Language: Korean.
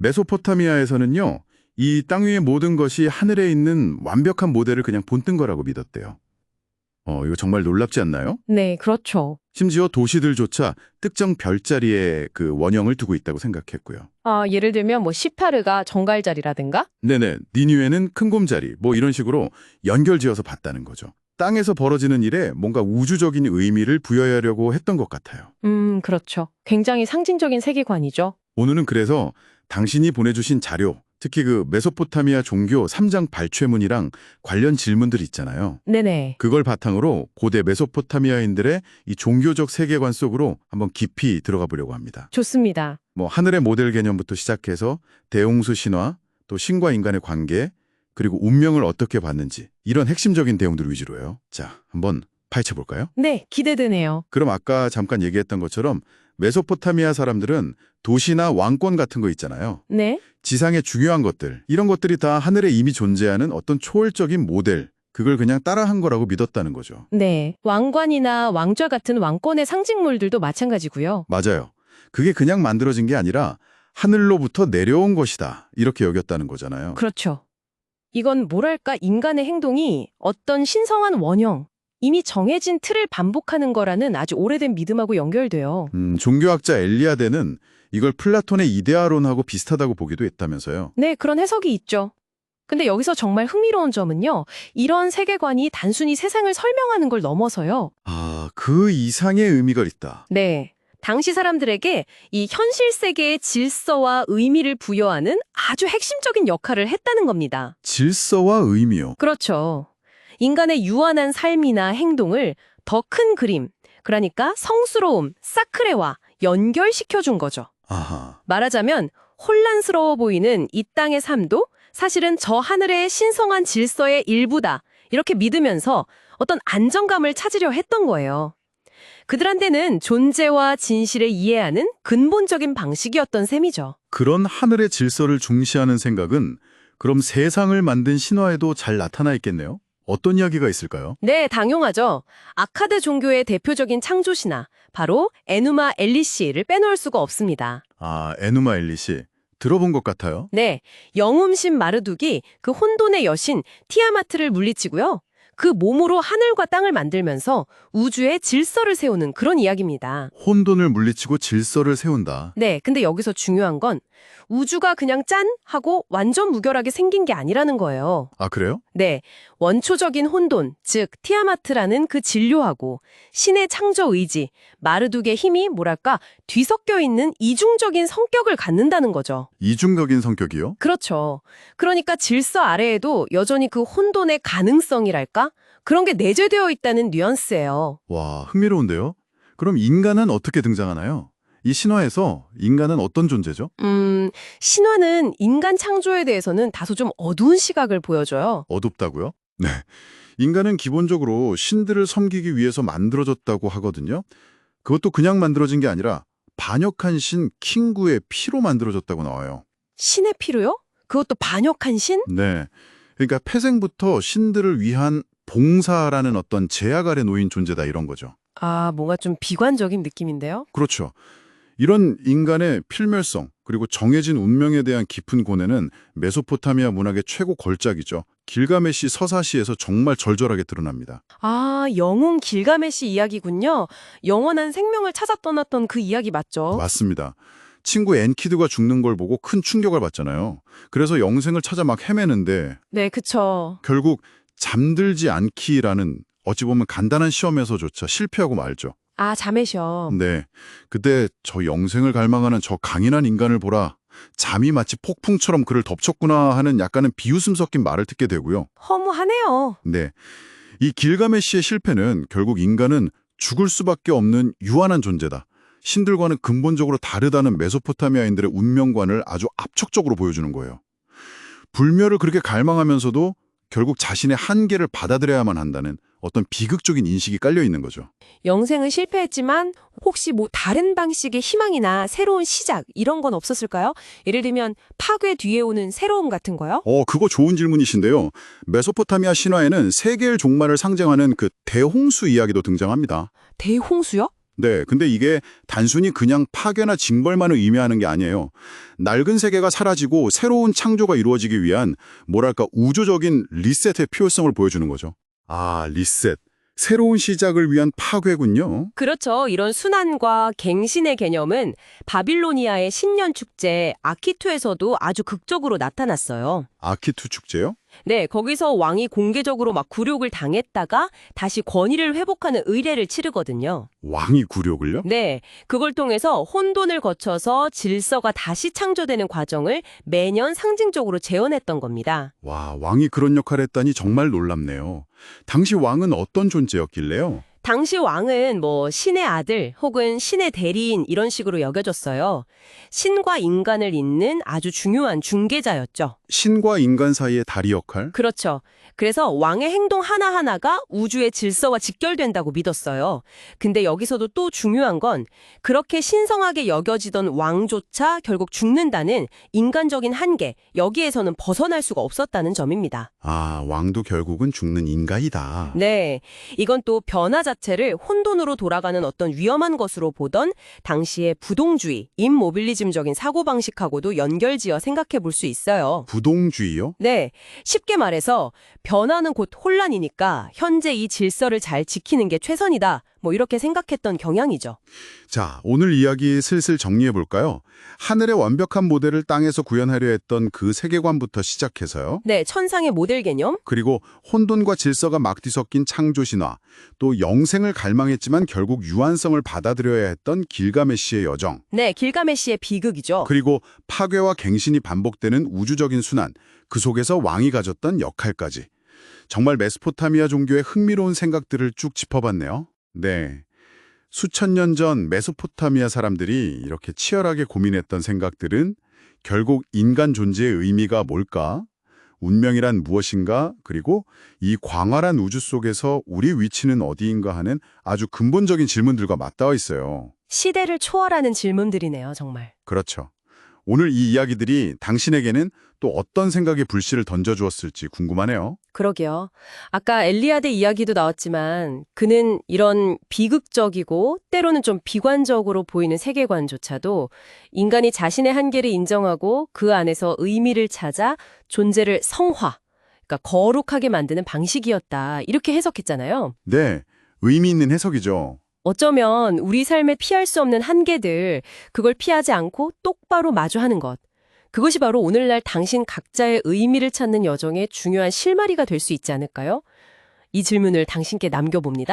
메소포타미아에서는요, 이 땅 위의 모든 것이 하늘에 있는 완벽한 모델을 그냥 본뜬 거라고 믿었대요. 이거 정말 놀랍지 않나요? 네, 그렇죠. 심지어 도시들조차 특정 별자리에 그 원형을 두고 있다고 생각했고요. 예를 들면 뭐 시파르가 정갈자리라든가? 네네, 니뉴에는 큰 곰자리, 뭐 이런 식으로 연결지어서 봤다는 거죠. 땅에서 벌어지는 일에 뭔가 우주적인 의미를 부여하려고 했던 것 같아요. 그렇죠. 굉장히 상징적인 세계관이죠. 오늘은 그래서 당신이 보내주신 자료, 특히 그 메소포타미아 종교 3장 발췌문이랑 관련 질문들 있잖아요. 네네. 그걸 바탕으로 고대 메소포타미아인들의 이 종교적 세계관 속으로 한번 깊이 들어가 보려고 합니다. 좋습니다. 뭐 하늘의 모델 개념부터 시작해서 대홍수 신화, 또 신과 인간의 관계, 그리고 운명을 어떻게 봤는지 이런 핵심적인 내용들 위주로요. 자, 한번 파헤쳐 볼까요? 네, 기대되네요. 그럼 아까 잠깐 얘기했던 것처럼 메소포타미아 사람들은 도시나 왕권 같은 거 있잖아요. 네. 지상의 중요한 것들, 이런 것들이 다 하늘에 이미 존재하는 어떤 초월적인 모델, 그걸 그냥 따라한 거라고 믿었다는 거죠. 네. 왕관이나 왕좌 같은 왕권의 상징물들도 마찬가지고요. 맞아요. 그게 그냥 만들어진 게 아니라 하늘로부터 내려온 것이다, 이렇게 여겼다는 거잖아요. 그렇죠. 이건 뭐랄까 인간의 행동이 어떤 신성한 원형, 이미 정해진 틀을 반복하는 거라는 아주 오래된 믿음하고 연결돼요. 종교학자 엘리아데는 이걸 플라톤의 이데아론하고 비슷하다고 보기도 했다면서요. 네, 그런 해석이 있죠. 근데 여기서 정말 흥미로운 점은요. 이런 세계관이 단순히 세상을 설명하는 걸 넘어서요. 그 이상의 의미가 있다. 네. 당시 사람들에게 이 현실 세계의 질서와 의미를 부여하는 아주 핵심적인 역할을 했다는 겁니다. 질서와 의미요. 그렇죠. 인간의 유한한 삶이나 행동을 더 큰 그림, 그러니까 성스러움, 사크레와 연결시켜준 거죠. 아하. 말하자면 혼란스러워 보이는 이 땅의 삶도 사실은 저 하늘의 신성한 질서의 일부다. 이렇게 믿으면서 어떤 안정감을 찾으려 했던 거예요. 그들한테는 존재와 진실을 이해하는 근본적인 방식이었던 셈이죠. 그런 하늘의 질서를 중시하는 생각은 그럼 세상을 만든 신화에도 잘 나타나 있겠네요? 어떤 이야기가 있을까요? 네, 당연하죠. 아카드 종교의 대표적인 창조신화, 바로 에누마 엘리시를 빼놓을 수가 없습니다. 에누마 엘리시. 들어본 것 같아요. 네, 영음신 마르둑이 그 혼돈의 여신 티아마트를 물리치고요. 그 몸으로 하늘과 땅을 만들면서 우주의 질서를 세우는 그런 이야기입니다. 혼돈을 물리치고 질서를 세운다. 네, 근데 여기서 중요한 건 우주가 그냥 짠! 하고 완전 무결하게 생긴 게 아니라는 거예요. 그래요? 네, 원초적인 혼돈, 즉 티아마트라는 그 진료하고 신의 창조 의지, 마르둑의 힘이 뭐랄까 뒤섞여 있는 이중적인 성격을 갖는다는 거죠. 이중적인 성격이요? 그렇죠. 그러니까 질서 아래에도 여전히 그 혼돈의 가능성이랄까? 그런 게 내재되어 있다는 뉘앙스예요. 와, 흥미로운데요? 그럼 인간은 어떻게 등장하나요? 이 신화에서 인간은 어떤 존재죠? 신화는 인간 창조에 대해서는 다소 좀 어두운 시각을 보여줘요. 어둡다고요? 네. 인간은 기본적으로 신들을 섬기기 위해서 만들어졌다고 하거든요. 그것도 그냥 만들어진 게 아니라 반역한 신 킹구의 피로 만들어졌다고 나와요. 신의 피로요? 그것도 반역한 신? 네. 그러니까 태생부터 신들을 위한 봉사라는 어떤 제약 아래 놓인 존재다, 이런 거죠. 뭔가 좀 비관적인 느낌인데요? 그렇죠. 이런 인간의 필멸성, 그리고 정해진 운명에 대한 깊은 고뇌는 메소포타미아 문학의 최고 걸작이죠. 길가메시 서사시에서 정말 절절하게 드러납니다. 영웅 길가메시 이야기군요. 영원한 생명을 찾아 떠났던 그 이야기 맞죠? 맞습니다. 친구 엔키드가 죽는 걸 보고 큰 충격을 받잖아요. 그래서 영생을 찾아 막 헤매는데 네, 그쵸. 결국 잠들지 않기라는 어찌 보면 간단한 시험에서조차 실패하고 말죠. 잠에셔. 네, 그때 저 영생을 갈망하는 저 강인한 인간을 보라. 잠이 마치 폭풍처럼 그를 덮쳤구나 하는 약간은 비웃음 섞인 말을 듣게 되고요. 허무하네요. 네, 이 길가메시의 실패는 결국 인간은 죽을 수밖에 없는 유한한 존재다. 신들과는 근본적으로 다르다는 메소포타미아인들의 운명관을 아주 압축적으로 보여주는 거예요. 불멸을 그렇게 갈망하면서도 결국 자신의 한계를 받아들여야만 한다는 어떤 비극적인 인식이 깔려 있는 거죠. 영생은 실패했지만 혹시 뭐 다른 방식의 희망이나 새로운 시작 이런 건 없었을까요? 예를 들면 파괴 뒤에 오는 새로움 같은 거요? 그거 좋은 질문이신데요. 메소포타미아 신화에는 세계의 종말을 상징하는 그 대홍수 이야기도 등장합니다. 대홍수요? 네, 근데 이게 단순히 그냥 파괴나 징벌만을 의미하는 게 아니에요. 낡은 세계가 사라지고 새로운 창조가 이루어지기 위한 뭐랄까 우주적인 리셋의 필요성을 보여주는 거죠. 아, 리셋. 새로운 시작을 위한 파괴군요. 그렇죠. 이런 순환과 갱신의 개념은 바빌로니아의 신년 축제 아키투에서도 아주 극적으로 나타났어요. 아키투 축제요? 네, 거기서 왕이 공개적으로 막 굴욕을 당했다가 다시 권위를 회복하는 의례를 치르거든요. 왕이 굴욕을요? 네, 그걸 통해서 혼돈을 거쳐서 질서가 다시 창조되는 과정을 매년 상징적으로 재현했던 겁니다. 와, 왕이 그런 역할을 했다니 정말 놀랍네요. 당시 왕은 어떤 존재였길래요? 당시 왕은 신의 아들 혹은 신의 대리인 이런 식으로 여겨졌어요. 신과 인간을 잇는 아주 중요한 중개자였죠. 신과 인간 사이의 다리 역할? 그렇죠. 그래서 왕의 행동 하나하나가 우주의 질서와 직결된다고 믿었어요. 근데 여기서도 또 중요한 건 그렇게 신성하게 여겨지던 왕조차 결국 죽는다는 인간적인 한계, 여기에서는 벗어날 수가 없었다는 점입니다. 아, 왕도 결국은 죽는 인간이다. 네, 이건 또 변화 자체를 혼돈으로 돌아가는 어떤 위험한 것으로 보던 당시의 부동주의, 임모빌리즘적인 사고방식하고도 연결지어 생각해 볼 수 있어요. 부동주의요? 네, 쉽게 말해서 변화는 곧 혼란이니까 현재 이 질서를 잘 지키는 게 최선이다. 이렇게 생각했던 경향이죠. 자, 오늘 이야기 슬슬 정리해 볼까요? 하늘의 완벽한 모델을 땅에서 구현하려 했던 그 세계관부터 시작해서요. 네, 천상의 모델 개념. 그리고 혼돈과 질서가 막 뒤섞인 창조 신화, 또 영생을 갈망했지만 결국 유한성을 받아들여야 했던 길가메시의 여정, 네, 길가메시의 비극이죠. 그리고 파괴와 갱신이 반복되는 우주적인 순환, 그 속에서 왕이 가졌던 역할까지. 정말 메소포타미아 종교의 흥미로운 생각들을 쭉 짚어봤네요. 네. 수천 년 전 메소포타미아 사람들이 이렇게 치열하게 고민했던 생각들은 결국 인간 존재의 의미가 뭘까? 운명이란 무엇인가? 그리고 이 광활한 우주 속에서 우리 위치는 어디인가 하는 아주 근본적인 질문들과 맞닿아 있어요. 시대를 초월하는 질문들이네요, 정말. 그렇죠. 오늘 이 이야기들이 당신에게는 또 어떤 생각의 불씨를 던져주었을지 궁금하네요. 그러게요. 아까 엘리아드 이야기도 나왔지만 그는 이런 비극적이고 때로는 좀 비관적으로 보이는 세계관조차도 인간이 자신의 한계를 인정하고 그 안에서 의미를 찾아 존재를 성화, 그러니까 거룩하게 만드는 방식이었다. 이렇게 해석했잖아요. 네, 의미 있는 해석이죠. 어쩌면 우리 삶에 피할 수 없는 한계들, 그걸 피하지 않고 똑바로 마주하는 것. 그것이 바로 오늘날 당신 각자의 의미를 찾는 여정의 중요한 실마리가 될 수 있지 않을까요? 이 질문을 당신께 남겨봅니다.